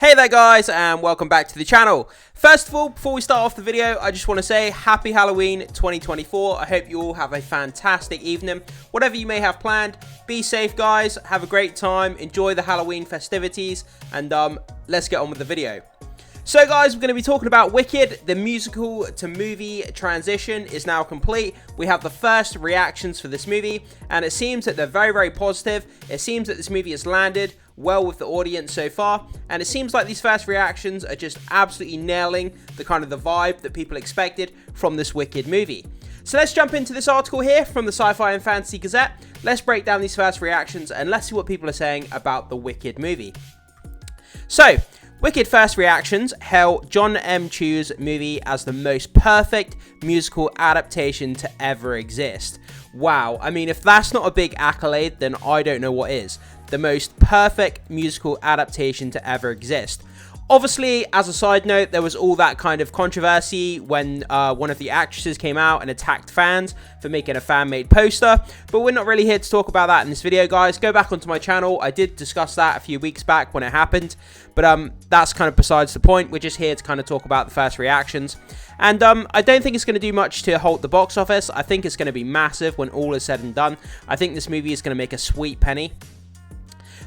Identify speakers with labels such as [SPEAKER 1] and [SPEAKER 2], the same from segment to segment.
[SPEAKER 1] Hey there guys, and welcome back to the channel. First of all, before we start off the video, I just want to say happy Halloween 2024. I hope you all have a fantastic evening. Whatever you may have planned, be safe guys, have a great time, enjoy the Halloween festivities, and let's get on with the video. So guys, we're going to be talking about Wicked. The musical to movie transition is now complete. We have the first reactions for this movie, and it seems that they're very positive. It seems that this movie has landed well with the audience so far, and it seems like these first reactions are just absolutely nailing the vibe that people expected from this Wicked movie. So let's jump into this article here from the Sci-Fi and Fantasy Gazette. Let's break down these first reactions and let's see what people are saying about the Wicked movie. So, Wicked first reactions hail John M. Chu's movie as the most perfect musical adaptation to ever exist. Wow, I mean, if that's not a big accolade, then I don't know what is. The most perfect musical adaptation to ever exist. Obviously, as a side note, there was all that kind of controversy when one of the actresses came out and attacked fans for making a fan-made poster, but we're not really here to talk about that in this video, guys. Go back onto my channel. I did discuss that a few weeks back when it happened, but that's kind of besides the point. We're just here to kind of talk about the first reactions, and I don't think it's going to do much to halt the box office. I think it's going to be massive when all is said and done. I think this movie is going to make a sweet penny.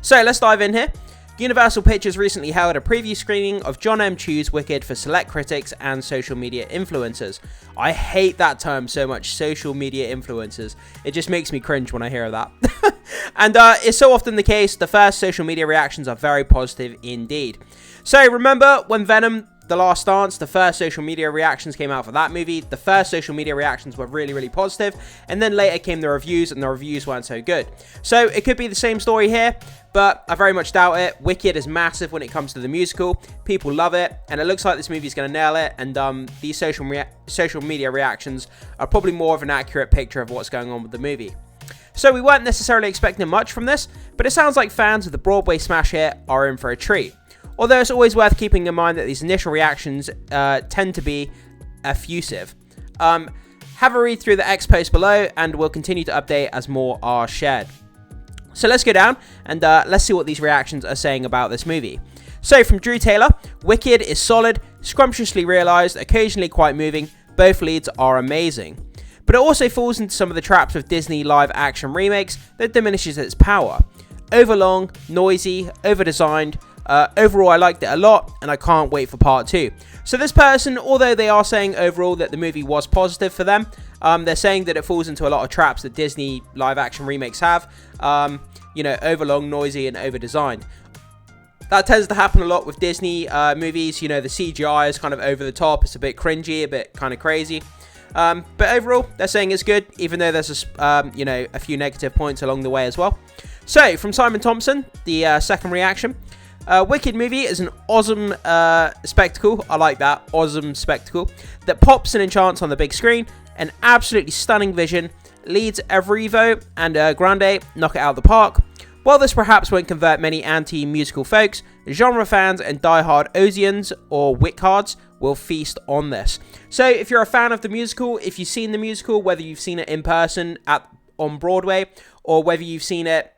[SPEAKER 1] So let's dive in here. Universal Pictures recently held a preview screening of John M. Chu's Wicked for select critics and social media influencers. I hate that term so much, social media influencers. It just makes me cringe when I hear that. And it's so often the case, the first social media reactions are very positive indeed. So remember when Venom The Last Dance, the first social media reactions came out for that movie. The first social media reactions were really positive, and then later came the reviews, and the reviews weren't so good. So it could be the same story here, but I very much doubt it. Wicked is massive when it comes to the musical. People love it, and it looks like this movie is going to nail it, and these social media reactions are probably more of an accurate picture of what's going on with the movie. So we weren't necessarily expecting much from this, but it sounds like fans of the Broadway smash hit are in for a treat. Although it's always worth keeping in mind that these initial reactions tend to be effusive. Have a read through the X post below, and we'll continue to update as more are shared. So let's go down and let's see what these reactions are saying about this movie. So from Drew Taylor, Wicked is solid, scrumptiously realised, occasionally quite moving. Both leads are amazing. But it also falls into some of the traps of Disney live action remakes that diminishes its power. Overlong, noisy, overdesigned. Overall, I liked it a lot, and I can't wait for part 2. So this person, although they are saying overall that the movie was positive for them, they're saying that it falls into a lot of traps that Disney live-action remakes have. You know, overlong, noisy, and overdesigned. That tends to happen a lot with Disney movies. You know, the CGI is kind of over the top. It's a bit cringy, a bit kind of crazy. But overall, they're saying it's good, even though there's you know, a few negative points along the way as well. So from Simon Thompson, the second reaction. Wicked movie is an awesome spectacle. I like that, awesome spectacle that pops and enchants on the big screen. An absolutely stunning vision. Leads Evrivo and Grande knock it out of the park. While this perhaps won't convert many anti-musical folks, genre fans and die-hard Ozians or Wickhards will feast on this. So if you're a fan of the musical, if you've seen the musical, whether you've seen it in person on Broadway, or whether you've seen it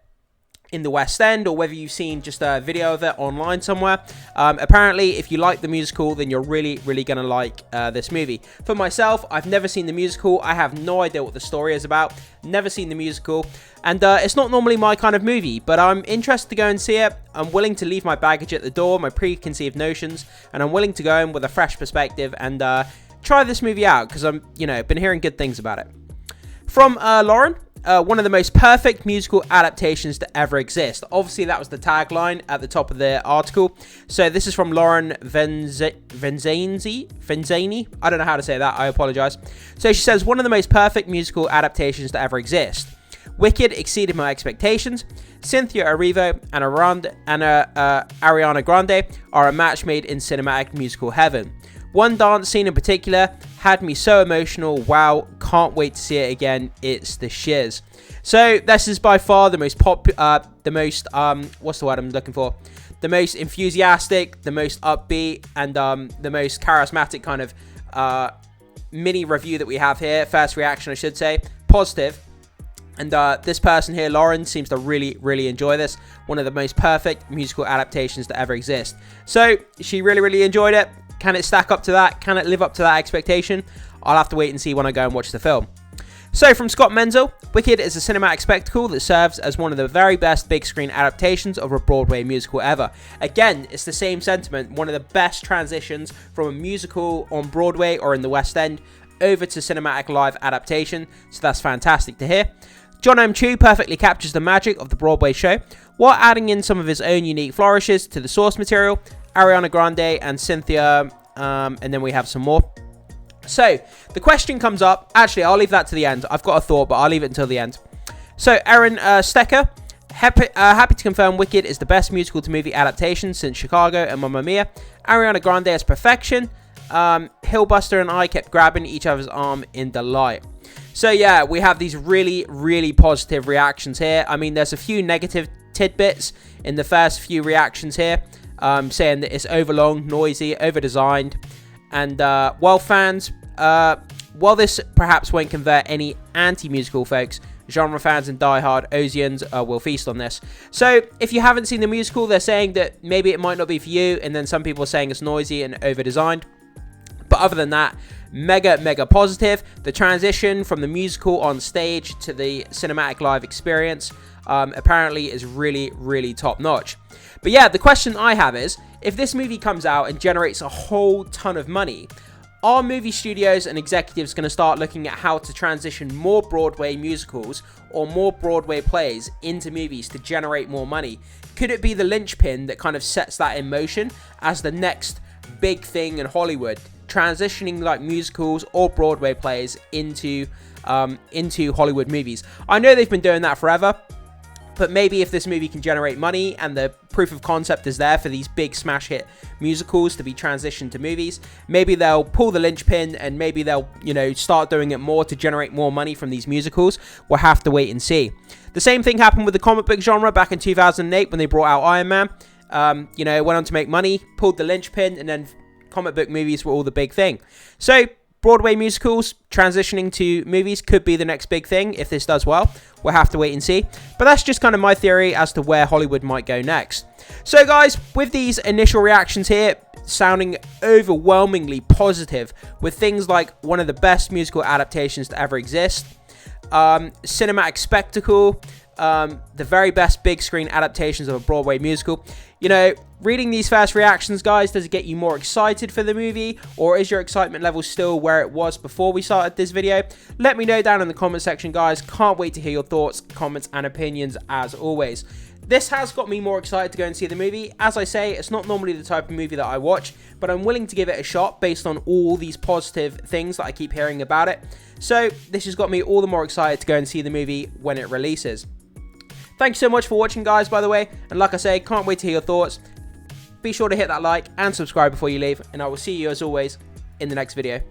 [SPEAKER 1] in the West End, or whether you've seen just a video of it online somewhere, apparently if you like the musical, then you're really going to like this movie. For myself, I've never seen the musical. I have no idea what the story is about, never seen the musical, and it's not normally my kind of movie, but I'm interested to go and see it. I'm willing to leave my baggage at the door, my preconceived notions, and I'm willing to go in with a fresh perspective and try this movie out, because I'm, you know, been hearing good things about it. From Lauren, one of the most perfect musical adaptations to ever exist. Obviously, that was the tagline at the top of the article. So this is from Lauren Venzani. I don't know how to say that. I apologize. So she says, one of the most perfect musical adaptations to ever exist. Wicked exceeded my expectations. Cynthia Erivo and Ariana Grande are a match made in cinematic musical heaven. One dance scene in particular had me so emotional. Wow, can't wait to see it again. It's the shiz. So this is by far the most what's the word I'm looking for? The most enthusiastic, the most upbeat, and the most charismatic kind of mini review that we have here. First reaction, I should say. Positive. And this person here, Lauren, seems to really enjoy this. One of the most perfect musical adaptations to ever exist. So she really enjoyed it. Can it stack up to that? Can it live up to that expectation? I'll have to wait and see when I go and watch the film. So from Scott Menzel, Wicked is a cinematic spectacle that serves as one of the very best big screen adaptations of a Broadway musical ever. Again, it's the same sentiment, one of the best transitions from a musical on Broadway or in the West End over to cinematic live adaptation, so that's fantastic to hear. John M. Chu perfectly captures the magic of the Broadway show while adding in some of his own unique flourishes to the source material, Ariana Grande and Cynthia, and then we have some more. So, the question comes up. Actually, I'll leave that to the end. I've got a thought, but I'll leave it until the end. So, Aaron Stecker, happy to confirm Wicked is the best musical to movie adaptation since Chicago and Mamma Mia. Ariana Grande is perfection. Hillbuster and I kept grabbing each other's arm in delight. So, yeah, we have these really positive reactions here. I mean, there's a few negative tidbits in the first few reactions here, saying that it's overlong, noisy, overdesigned. And while this perhaps won't convert any anti-musical folks, genre fans and die-hard Ozians will feast on this. So if you haven't seen the musical, they're saying that maybe it might not be for you, and then some people are saying it's noisy and over-designed. But other than that, mega positive. The transition from the musical on stage to the cinematic live experience apparently is really top-notch. But yeah, the question I have is, if this movie comes out and generates a whole ton of money, are movie studios and executives going to start looking at how to transition more Broadway musicals or more Broadway plays into movies to generate more money? Could it be the linchpin that kind of sets that in motion as the next big thing in Hollywood, transitioning like musicals or Broadway plays into Hollywood movies? I know they've been doing that forever, but maybe if this movie can generate money and the proof of concept is there for these big smash hit musicals to be transitioned to movies, maybe they'll pull the linchpin and maybe they'll, start doing it more to generate more money from these musicals. We'll have to wait and see. The same thing happened with the comic book genre back in 2008 when they brought out Iron Man. Went on to make money, pulled the linchpin, and then comic book movies were all the big thing. So Broadway musicals transitioning to movies could be the next big thing if this does well. We'll have to wait and see. But that's just kind of my theory as to where Hollywood might go next. So guys, with these initial reactions here sounding overwhelmingly positive, with things like one of the best musical adaptations to ever exist, cinematic spectacle, the very best big screen adaptations of a Broadway musical. Reading these first reactions, guys, does it get you more excited for the movie, or is your excitement level still where it was before we started this video? Let me know down in the comment section, guys. Can't wait to hear your thoughts, comments, and opinions as always. This has got me more excited to go and see the movie. As I say, it's not normally the type of movie that I watch, but I'm willing to give it a shot based on all these positive things that I keep hearing about it. So this has got me all the more excited to go and see the movie when it releases. Thank you so much for watching, guys, by the way. And like I say, can't wait to hear your thoughts. Be sure to hit that like and subscribe before you leave. And I will see you, as always, in the next video.